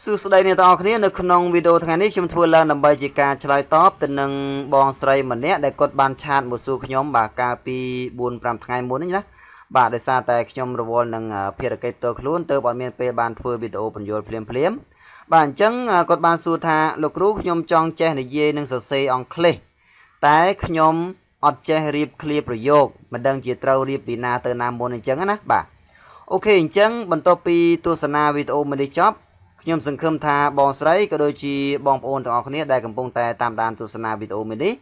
សួស្តីអ្នកទាំងអស់គ្នានៅក្នុងវីដេអូថ្ងៃនេះខ្ញុំធ្វើឡើងដើម្បីជាការឆ្លើយតបទៅនឹងបងស្រីម្នាក់ដែលគាត់បានឆាតមកសួរខ្ញុំបាទកាលពី 4-5 ថ្ងៃមុននេះណាបាទដោយសារតែខ្ញុំរវល់នឹងភារកិច្ចផ្ទាល់ខ្លួនទើបអត់មានពេលបានធ្វើវីដេអូបញ្យល់ភ្លាមបាទអញ្ចឹងគាត់បានសួរថាលោកគ្រូខ្ញុំចង់ចេះនិយាយនឹងសរសេរអង់គ្លេសតែខ្ញុំអត់ចេះរៀបឃ្លាប្រយោគមិនដឹងជាត្រូវរៀបពីណាទៅណាមុនអញ្ចឹងណាបាទអូខេអញ្ចឹងបន្ទាប់ពីទស្សនាវីដេអូមួយនេះចប់ខ្ញុំសង្ឃឹមថាបងស្រីក៏ដូចជាបងប្អូនទាំងអស់គ្នាដែលកំពុងតែតាមដានទស្សនាវីដេអូមួយនេះ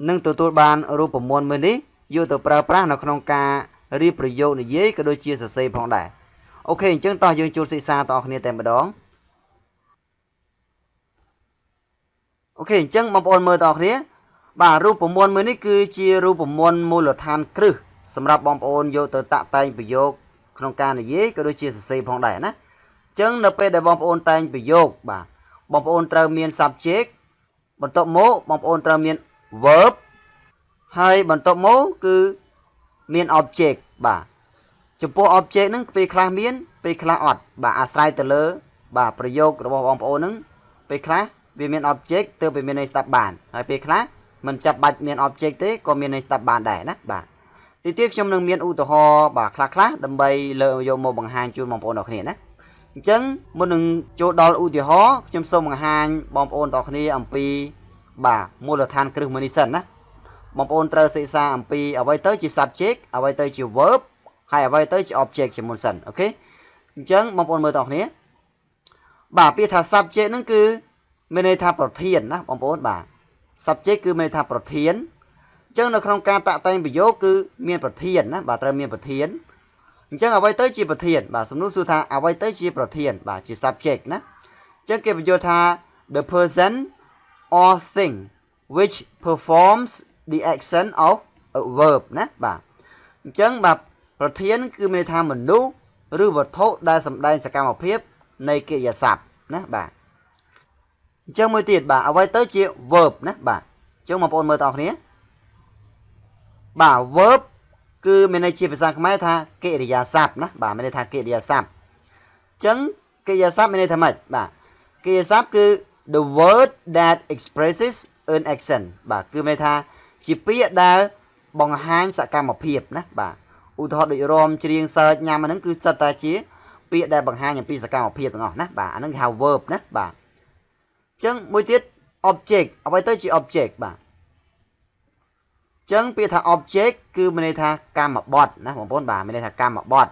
នឹងទទួលបានរូបមន្តមួយនេះយកទៅប្រើប្រាស់នៅក្នុងការរៀបប្រយោគនិយាយក៏ដូចជាសរសេរផងដែរអូខេអញ្ចឹងតោះយើងចូលសិក្សាទាំងអស់គ្នាតែម្ដងអូខេអញ្ចឹងបងប្អូនមើលទាំងអស់គ្នាបាទរូបមន្តមួយនេះគឺជារូបមន្តមូលដ្ឋានគ្រឹះសម្រាប់បងប្អូនយកទៅតាក់តែងប្រយោគក្នុងការនិយាយក៏ដូចជាសរសេរផងដែរណាចឹងនៅពេលដែលបងប្អូនតែងប្រយោគបាទបងប្អូនត្រូវមាន subject បន្ទាប់មកបងប្អូនត្រូវមាន verb ហើយបន្ទាប់មកគឺមាន object បាទចំពោះ object ហ្នឹងពេលខ្លះមានពេលខ្លះអត់បាទអាស្រ័យទៅលើបាទប្រយោគរបស់បងប្អូនហ្នឹងពេលខ្លះវាមាន object ទើបវាមានន័យស្ដាប់បានហើយពេលខ្លះមិនចាំបាច់មាន object ទេក៏មានន័យស្ដាប់បានដែរណាបាទទីទៀតខ្ញុំនឹងមានឧទាហរណ៍បាទខ្លះៗដើម្បីលើកយកមកបង្ហាញជូនបងប្អូនទាំងគ្នាណាអញ្ចឹងមុននឹងចូលដល់ឧទាហរណ៍ខ្ញុំសូមបង្ហាញបងប្អូនទាំងគ្នាអំពីបាទមូលដ្ឋានគ្រឹះមួយនេះសិនណាបងប្អូនត្រូវសិក្សាអំពីអ្វីទៅជា subject អ្វីទៅជា verb ហើយអ្វីទៅជា object ជាមុនសិនអូខេអញ្ចឹងបងប្អូនមើលទាំងគ្នាបាទពាក្យថា subject ហ្នឹងគឺមានន័យថាប្រធានណាបងប្អូនបាទ subject គឺមានន័យថាប្រធានអញ្ចឹងនៅក្នុងការតាក់តែងប្រយោគគឺមានប្រធានណាបាទត្រូវមានប្រធានអញ្ចឹងអ្វីទៅជាប្រធានបាទសំណួរសួរថាអ្វីទៅជាប្រធានបាទជា subject ណាអញ្ចឹងគេបញ្យល់ថា the person or thing which performs the action of a verb ណាបាទអញ្ចឹងបាទប្រធានគឺមានន័យថាមនុស្សឬវត្ថុដែលសម្ដែងសកម្មភាពនៃកិរិយាសព្ទណាបាទអញ្ចឹងមួយទៀតបាទអ្វីទៅជា verb ណាបាទអញ្ចឹងបងប្អូនមើលតើគ្នាបាទ verb គឺមានន័យជាភាសាខ្មែរថាកិរិយាសព្ទណាបាទមានន័យថាកិរិយាសព្ទអញ្ចឹងកិរិយាសព្ទមានន័យថាម៉េចបាទកិរិយាសព្ទគឺ the word that expresses an action បាទគឺមានន័យថាជាពាក្យដែលបង្ហាញសកម្មភាពណាបាទឧទាហរណ៍ដូចរំច្រៀងសើចញ៉ាំអាហ្នឹងគឺសិតតែជាពាក្យដែលបង្ហាញអំពីសកម្មភាពទាំងអស់ណាបាទអាហ្នឹងគេហៅ verb ណាបាទអញ្ចឹងមួយទៀត object អ្វីទៅជា object បាទចឹងពាក្យថា object គឺមានន័យថាកម្មបត្តិណាបងប្អូនបាទមានន័យថាកម្មបត្តិ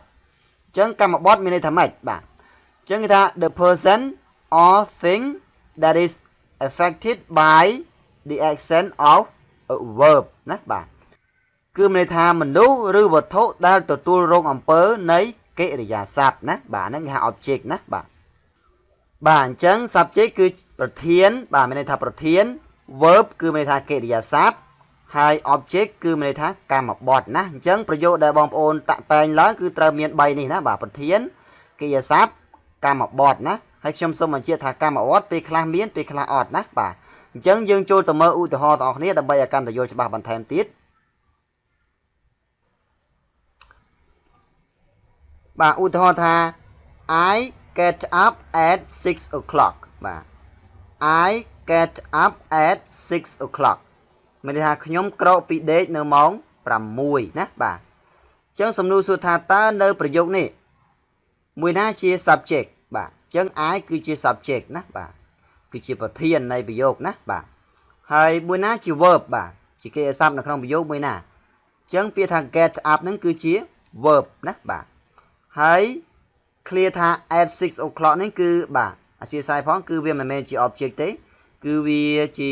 ចឹងកម្មបត្តិមានន័យថាម៉េចបាទចឹងគេថា the person or thing that is affected by the action of a verb ណាបាទគឺមានន័យថាមនុស្សឬវត្ថុដែលទទួលរងអំពើនៃកិរិយាសព្ទណាបាទហ្នឹងគេហៅ object ណាបាទអញ្ចឹង subject គឺប្រធានបាទមានន័យថាប្រធាន verb គឺមានន័យថាកិរិយាសព្ទហើយ object គឺមានន័យថាកម្មបត្តិណាអញ្ចឹងប្រយោគដែលបងប្អូនតាក់តែងឡើងគឺត្រូវមាន3នេះណាបាទប្រធានកិរិយាសព្ទកម្មបត្តិណាហើយខ្ញុំសូមបញ្ជាក់ថាកម្មបត្តិពេលខ្លះមានពេលខ្លះអត់ណាបាទអញ្ចឹងយើងចូលទៅមើលឧទាហរណ៍ទាំងអស់គ្នាដើម្បីឲ្យកាន់តែយល់ច្បាស់បន្ថែមទៀតបាទឧទាហរណ៍ថា I get up at 6 o'clock បាទ I get up at 6 o'clockមានន័យថាខ្ញុំក្រោកពីដេកនៅម៉ោង6ណាបាទអញ្ចឹងសំណួរសួរថាតើនៅប្រយោគនេះមួយណាជា subject បាទអញ្ចឹង I គឺជា subject ណាបាទគឺជាប្រធាននៃប្រយោគណាបាទហើយមួយណាជា verb បាទជាកិរិយាសព្ទនៅក្នុងប្រយោគមួយណាអញ្ចឹងពាក្យថា get up ហ្នឹងគឺជា verb ណាបាទហើយ clear ថា at 6 o'clock នេះគឺបាទអធិស្ឋានផងគឺវាមិនមែនជា object ទេគឺវាជា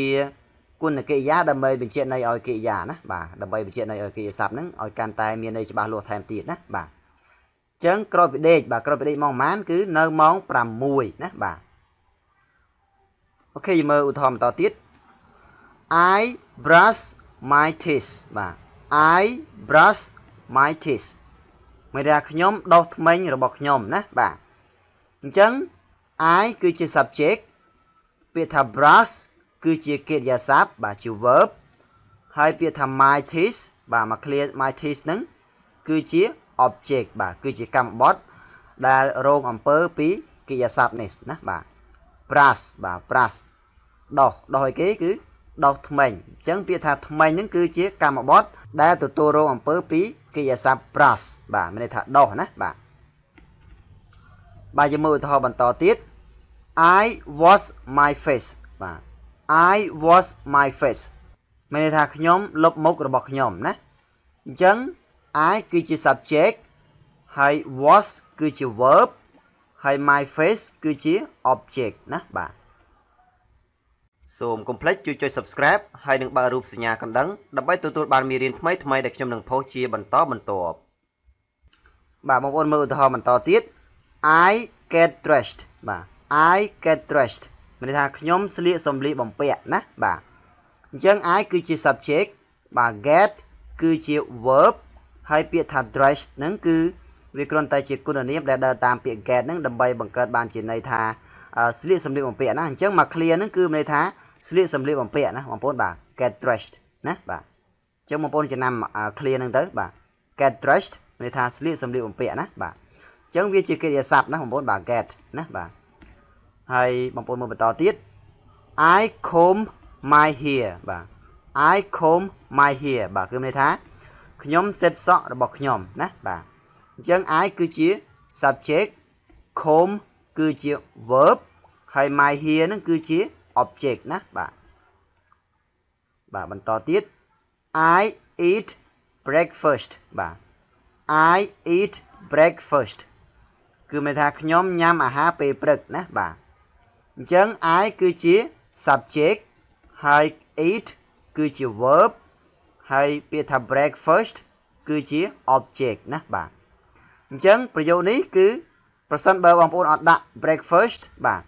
គុណកិរិយាដើម្បីបញ្ជាក់ន័យឲ្យកិរិយាណាបាទដើម្បីបញ្ជាក់ន័យឲ្យកិរិយាសព្ទហ្នឹងឲ្យកាន់តែមានន័យច្បាស់លាស់ថែមទៀតណាបាទអញ្ចឹងក្រោយពីដេកបាទក្រោយពីដេកម៉ោងប៉ុន្មានគឺនៅម៉ោង6ណាបាទអូខេយើងមើលឧទាហរណ៍បន្តទៀត I brush my teeth បាទ I brush my teeth មានន័យថាខ្ញុំដុសធ្មេញរបស់ខ្ញុំណាបាទអញ្ចឹង I គឺជា subject ពាក្យថា brush គឺជាកិរិយាសព្ទបាទជា verb ហើយពាក្យថា my teeth បាទមក clear my teeth ហ្នឹងគឺជា object បាទគឺជាកម្មបត្តិដែលរងអំពើពីកិរិយាសព្ទនេះណាបាទ brush បាទ brush ដោះឲ្យគេគឺដោះថ្មិញអញ្ចឹងពាក្យថាថ្មិញហ្នឹងគឺជាកម្មបទដែលទទួលរងអំពើពីកិរិយាសព្ទ brush បាទមានន័យថាដោះណាបាទយើងមើលឧទាហរណ៍បន្តទៀត I wash my face បាទ I wash my face មានន័យថាខ្ញុំលុបមុខរបស់ខ្ញុំណាអញ្ចឹង I គឺជា subject ហើយ wash គឺជា verb ហើយ my face គឺជា object ណាបាទសូមកុំភ្លេចជួយចុច subscribe ហើយនឹងបើករូបសញ្ញាកណ្ដឹងដើម្បីទទួលបានមេរៀនថ្មីៗដែលខ្ញុំនឹងផុសជាបន្តបន្ទាប់បាទបងប្អូនមើលឧទាហរណ៍បន្តទៀត I get dressed បាទ I get dressed មានន័យថាខ្ញុំស្លៀកសម្លៀកបំពាក់ណាបាទអញ្ចឹង I គឺជា subject បាទ get គឺជា verb ហើយពាក្យថា dressed ហ្នឹងគឺវាគ្រាន់តែជាគុណនាមដែលដើរតាមពាក្យ get ហ្នឹងដើម្បីបង្កើតបានជាន័យថាស្លៀកសម្លៀកបំពាក់ណាអញ្ចឹងមក clear ហ្នឹងគឺមានន័យថាស្លៀកសម្លៀកបំពាក់ណាបងប្អូនបាទ get dressed ណាបាទអញ្ចឹងបងប្អូនចំណាំ clear ហ្នឹងទៅបាទ get dressed មានន័យថាស្លៀកសម្លៀកបំពាក់ណាបាទអញ្ចឹងវាជាកិរិយាសព្ទណាបងប្អូនបាទ get ណាបាទហើយបងប្អូនមើលបន្តទៀត I comb my hair បាទ I comb my hair បាទគឺមានន័យថាខ្ញុំសេតសក់របស់ខ្ញុំណាបាទអញ្ចឹង I គឺជា subject comb គឺជា verb ហើយ my hair ហ្នឹងគឺជា object ណាបាទបន្តទៀត I eat breakfast បាទ I eat breakfast គឺមានថាខ្ញុំញ៉ាំអាហារពេលព្រឹកណាបាទអញ្ចឹង I គឺជា subject ហើយ eat គឺជា verb ហើយពាក្យថា breakfast គឺជា object ណាបាទអញ្ចឹងប្រយោគនេះគឺប្រសិនបើបងប្អូនអត់ដាក់ breakfast បាទ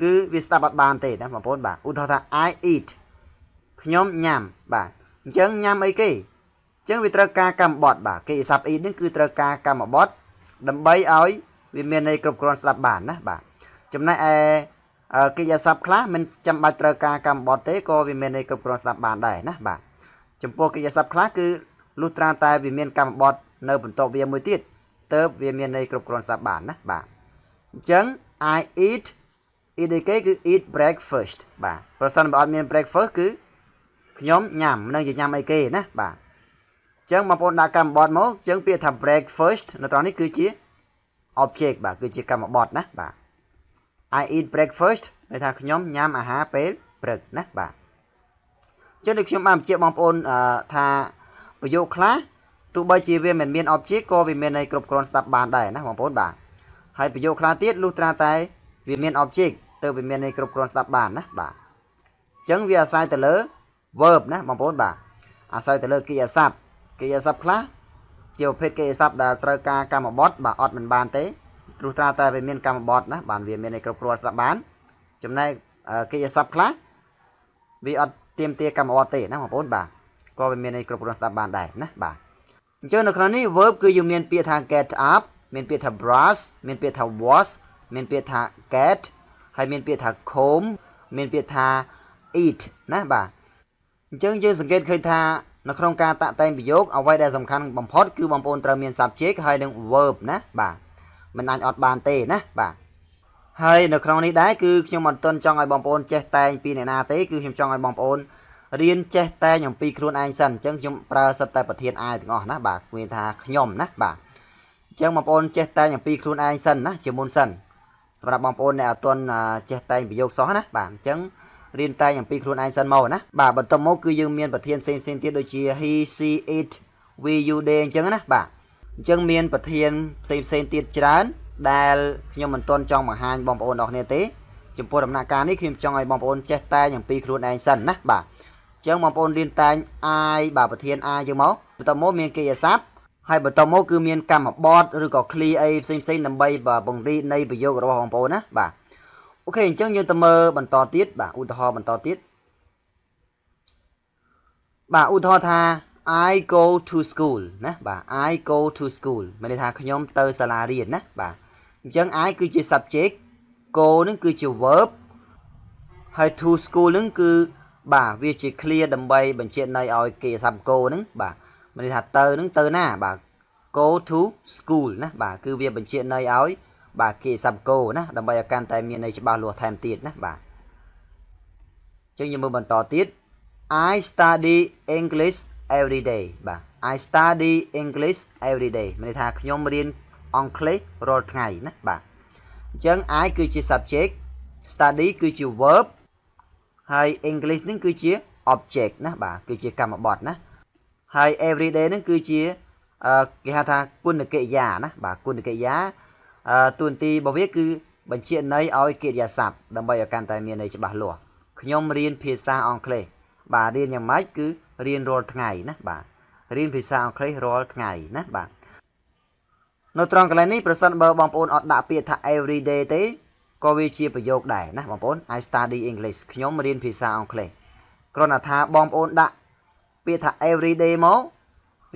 គឺវាស្ដាប់អត់បានទេណាបងប្អូនបាទឧទាហរណ៍ថា I eat ខ្ញុំញ៉ាំបាទអញ្ចឹងញ៉ាំអីគេអញ្ចឹងវាត្រូវការកម្មបត្តិបាទកិរិយាសព្ទ eat នេះគឺត្រូវការកម្មបត្តិដើម្បីឲ្យវាមានន័យគ្រប់គ្រាន់ស្ដាប់បានណាបាទចំណែកឯកិរិយាសព្ទខ្លះមិនចាំបាច់ត្រូវការកម្មបត្តិទេក៏វាមានន័យគ្រប់គ្រាន់ស្ដាប់បានដែរណាបាទចំពោះកិរិយាសព្ទខ្លះគឺលុះត្រាតែវាមានកម្មបត្តិនៅបន្ទាប់វាមួយទៀតទើបវាមានន័យគ្រប់គ្រាន់ស្ដាប់បានណាបាទអញ្ចឹង I eat អ៊ីតគេគឺ eat breakfast បាទប្រសិនបើអត់មាន breakfast គឺខ្ញុំញ៉ាំមិនដឹងជាញ៉ាំអីគេណាបាទអញ្ចឹងបងប្អូនដាក់កម្មបត្តិមកអញ្ចឹងពាក្យថា breakfast នៅត្រង់នេះគឺជា object បាទគឺជាកម្មបត្តិណាបាទ I eat breakfast ន័យថាខ្ញុំញ៉ាំអាហារពេលព្រឹកណាបាទអញ្ចឹងដូចខ្ញុំបានបញ្ជាក់បងប្អូនថាប្រយោគខ្លះទោះបីជាវាមិនមាន object ក៏វាមានន័យគ្រប់គ្រាន់ស្ដាប់បានដែរណាបងប្អូនបាទហើយប្រយោគខ្លះទៀតលុះត្រាតែវាមាន object ទើបវាមានន័យគ្រប់គ្រាន់ស្ដាប់បានណាបាទអញ្ចឹងវាអាស្រ័យទៅលើ verb ណាបងប្អូនបាទអាស្រ័យទៅលើកិរិយាសព្ទខ្លះជាប្រភេទកិរិយាសព្ទដែលត្រូវការកម្មបត្តិបាទអត់មិនបានទេព្រោះត្រាតែវាមានកម្មបត្តិណាបានវាមានន័យគ្រប់គ្រាន់ស្ដាប់បានចំណែកកិរិយាសព្ទខ្លះវាអត់ទាមទារកម្មបត្តិទេណាបងប្អូនបាទក៏វាមានន័យគ្រប់គ្រាន់ស្ដាប់បានដែរណាបាទអញ្ចឹងនៅក្នុងនេះ verb គឺយើងមានពាក្យថា get up មានពាក្យថា brush មានពាក្យថា wash មានពាក្យថា get ហើយមានពាក្យថា comb មានពាក្យថា eat ណាបាទអញ្ចឹងយើងសង្កេតឃើញថានៅក្នុងការតាក់តែងប្រយោគអ្វីដែលសំខាន់បំផុតគឺបងប្អូនត្រូវមាន subject ហើយនឹង verb ណាបាទមិនអាចអត់បានទេណាបាទហើយនៅក្នុងនេះដែរគឺខ្ញុំអត់ទាន់ចង់ឲ្យបងប្អូនចេះតែងពីអ្នកណាទេគឺខ្ញុំចង់ឲ្យបងប្អូនរៀនចេះតែងអំពីខ្លួនឯងសិនអញ្ចឹងខ្ញុំប្រើសិតតែប្រធានអាយទាំងអស់ណាបាទមានថាខ្ញុំណាបាទអញ្ចឹងបងប្អូនចេះតែងអំពីខ្លួនឯងសិនណាជាមុនសិនសម្រាប់បងប្អូនអ្នកអត់ទាន់ចេះតែងប្រយោគសោះណាបាទអញ្ចឹងរៀនតែងអំពីខ្លួនឯងសិនមកណាបាទបន្ទាប់មកគឺយើងមានប្រធានផ្សេងទៀតដូចជា he she it we you they អញ្ចឹងណាបាទអញ្ចឹងមានប្រធានផ្សេងទៀតច្រើនដែលខ្ញុំមិនទាន់ចង់បង្ហាញបងប្អូនអរគ្នាទេចំពោះដំណាក់កាលនេះខ្ញុំចង់ឲ្យបងប្អូនចេះតែងអំពីខ្លួនឯងសិនណាបាទអញ្ចឹងបងប្អូនរៀនតែង I បាទប្រធាន I យើងមកបន្ទាប់មកមានកិរិយាសព្ទហើយបន្ទាប់មកគឺមានកម្មបត្តិឬក៏ clear អីផ្សេងដើម្បីបង្រៀននៃប្រយោគរបស់បងប្អូនណាបាទអូខេអញ្ចឹងយើងទៅមើលបន្តទៀតបាទឧទាហរណ៍បន្តទៀតបាទឧទាហរណ៍ថា I go to school ណាបាទ I go to school មានន័យថាខ្ញុំទៅសាលារៀនណាបាទអញ្ចឹង I គឺជា subject go នឹងគឺជា verb ហើយ to school នឹងគឺបាទវាជា clear ដើម្បីបញ្ជាក់ន័យឲ្យកិរិយាសព្ទ go នឹងបាទមានន័យថាទៅនឹងទៅណាបាទ go to school ណាបាទគឺវាបញ្ជាក់ន័យឲ្យ បាទគេសាប់គោណាដើម្បីឲ្យកាន់តែមានន័យច្បាស់លាស់ថែមទៀតណាបាទចឹងយើងមើលបន្តទៀត I study English every day បាទ I study English every day មានន័យថាខ្ញុំរៀនអង់គ្លេសរាល់ថ្ងៃណាបាទអញ្ចឹង I គឺជា subject study គឺជា verb ហើយ English នឹងគឺជា object ណាបាទគឺជាកម្មបត្តិណាហើយ everyday នឹងគឺជាគេហៅថាគុណកិរិយាណាបាទគុណកិរិយាតួនាទីរបស់វាគឺបញ្ជាន័យឲ្យកិរិយាសព្ទដើម្បីឲ្យកាន់តែមានន័យច្បាស់លាស់ខ្ញុំរៀនភាសាអង់គ្លេសបាទរៀនយ៉ាងម៉េចគឺរៀនរាល់ថ្ងៃណាបាទរៀនភាសាអង់គ្លេសរាល់ថ្ងៃណាបាទនៅត្រង់កន្លែងនេះប្រសិនបើបងប្អូនអត់ដាក់ពាក្យថា everyday ទេក៏វាជាប្រយោគដែរណាបងប្អូន I study English ខ្ញុំរៀនភាសាអង់គ្លេសគ្រាន់តែថាបងប្អូនដាក់ពាក្យថា everyday មក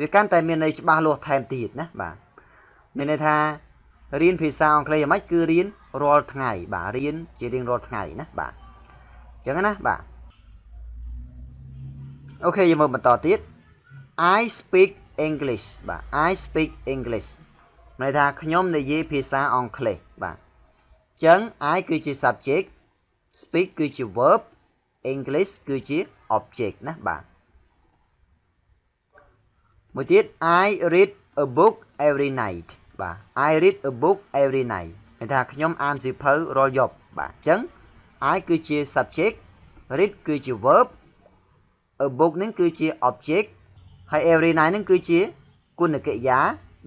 វាកាន់តែមានន័យច្បាស់លាស់ថែមទៀតណាបាទមានន័យថារៀនភាសាអង់គ្លេសយ៉ាងម៉េចគឺរៀនរាល់ថ្ងៃបាទរៀនជារៀងរាល់ថ្ងៃណាបាទអញ្ចឹងណាបាទអូខេយើងមើលបន្តទៀត I speak English បាទ I speak English មានន័យថាខ្ញុំនិយាយភាសាអង់គ្លេសបាទអញ្ចឹង I គឺជា subject speak គឺជា verb English គឺជា object ណាបាទមួយទៀត I read a book every night បាទ I read a book every night មានថាខ្ញុំអានសៀវភៅរាល់យប់បាទអញ្ចឹង I គឺជា subject read គឺជា verb a book នឹងគឺជា object ហើយ every night នឹងគឺជាគុណកិរិយា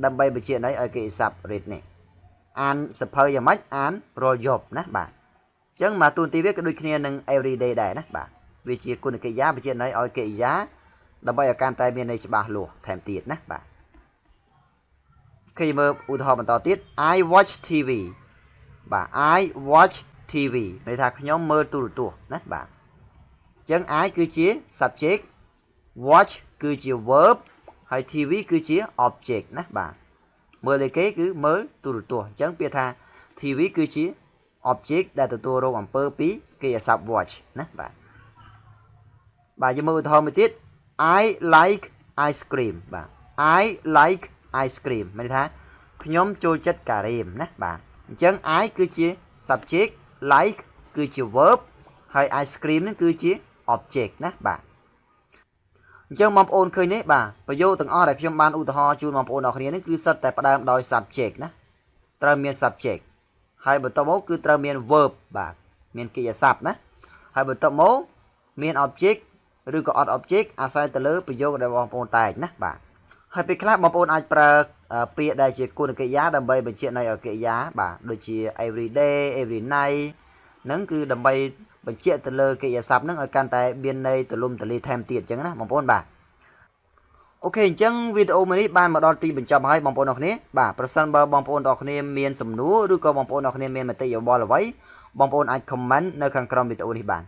ដើម្បីបញ្ជាក់ន័យឲ្យកិរិយាសព្ទ read នេះអានសៀវភៅយ៉ាងម៉េចអានរាល់យប់ណាបាទអញ្ចឹងមកតួនាទីវាក៏ដូចគ្នានឹង everyday ដែរណាបាទវាជាគុណកិរិយាបញ្ជាក់ន័យឲ្យកិរិយាដើម្បីឲ្យកាន់តែមានន័យច្បាស់លាស់ថែមទៀតណាបាទគេមើលឧទាហរណ៍បន្តទៀត I watch TV បាទ I watch TV ន័យថាខ្ញុំមើលទូរទស្សន៍ណាបាទអញ្ចឹង I គឺជា subject watch គឺជា verb ហើយ TV គឺជា object ណាបាទមើលលើគេគឺមើលទូរទស្សន៍អញ្ចឹងពាក្យថា TV គឺជា object ដែលទទួលរងអំពើពីកិរិយាសព្ទ watch ណាបាទយើងមើលឧទាហរណ៍មួយទៀត I like ice cream បាទ I like ice cream មានន័យថាខ្ញុំចូលចិត្តការីមណាបាទអញ្ចឹង I គឺជា subject like គឺជា verb ហើយ ice cream នឹងគឺជា object ណាបាទអញ្ចឹងបងប្អូនឃើញទេបាទប្រយោគទាំងអស់ដែលខ្ញុំបានឧទាហរណ៍ជូនបងប្អូនអរគ្នានេះគឺសុទ្ធតែផ្ដើមដោយ subject ណាត្រូវមាន subject ហើយបន្ទាប់មកគឺត្រូវមាន verb បាទមានកិរិយាសព្ទណាហើយបន្ទាប់មកមាន object ឬក៏អត់ object អាស្រ័យទៅលើប្រយោគដែលបងប្អូនតែងណាបាទហើយពេលខ្លះបងប្អូនអាចប្រើពាក្យដែលជាគុណកិរិយាដើម្បីបញ្ជាក់ន័យឲ្យកិរិយាបាទដូចជា every day every night ហ្នឹងគឺដើម្បីបញ្ជាក់ទៅលើកិរិយាសព្ទហ្នឹងឲ្យកាន់តែមានន័យទូលំទូលាយថែមទៀតអញ្ចឹងណាបងប្អូនបាទអូខេអញ្ចឹងវីដេអូមួយនេះបានមកដល់ទីបញ្ចប់ហើយបងប្អូនអរគ្នាបាទប្រសិនបើបងប្អូនអរគ្នាមានសំណួរឬក៏បងប្អូនអរគ្នាមានមតិយោបល់អ្វីបងប្អូនអាច comment នៅខាងក្រោមវីដេអូនេះបាន